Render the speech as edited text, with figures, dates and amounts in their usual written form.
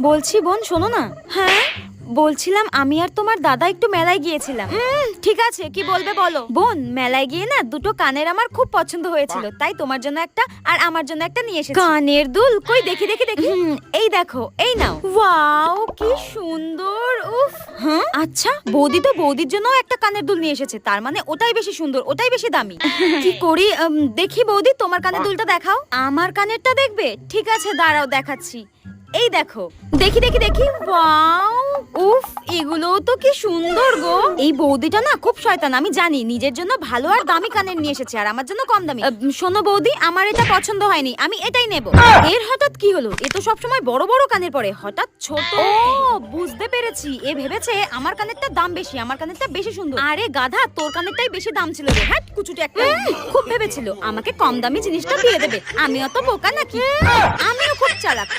বলছি বোন শোনো না। হ্যাঁ বলছিলাম আমি আর তোমার দাদা একটু মেলায় গিয়েছিলাম। ঠিক আছে কি বলবে বলো। বোন মেলায় গিয়ে না দুটো কানের আমার খুব পছন্দ হয়েছিল, তাই তোমার জন্য একটা আর আমার জন্য একটা নিয়ে এসেছি। কানের দুল কই দেখি দেখি দেখি। এই দেখো, এই নাও। ওয়াও কি সুন্দর। উফ। হ্যাঁ আচ্ছা বৌদি তো বৌদির জন্য একটা কানের দুল নিয়ে এসেছে, তার মানে ওটাই বেশি সুন্দর, ওটাই বেশি দামি। কি করি দেখি বৌদি তোমার কানের দুলটা দেখাও। আমার কানেরটা দেখবে? ঠিক আছে দাঁড়াও দেখাচ্ছি। এই দেখো, দেখি দেখি দেখি। ওয়াও উফ এগুলো তো কি সুন্দর গো। এই বৌদিটা না খুব শয়তান, আমি জানি। নিজের জন্য ভালো আর দামি কানের নিয়ে এসেছে আর আমার জন্য কম দামি। শোনো বৌদি, আমার এটা পছন্দ হয়নি, আমি এটাই নেব। এর হঠাৎ কি হলো? এ তো সবসময় বড় বড় কানের পরে, হঠাৎ ছোট। ও বুঝতে পেরেছি, এ ভেবেছে আমার কানেরটা দাম বেশি, আমার কানেরটা বেশি সুন্দর। আরে গাধা, তোর কানেরটাই বেশি দাম ছিল রে। হ্যাঁ কুচুটে একটা। খুব ভেবেছিল আমাকে কম দামি জিনিসটা দিয়ে দেবে। আমিও তো বোকা নাকি? আমিও খুব চালাক।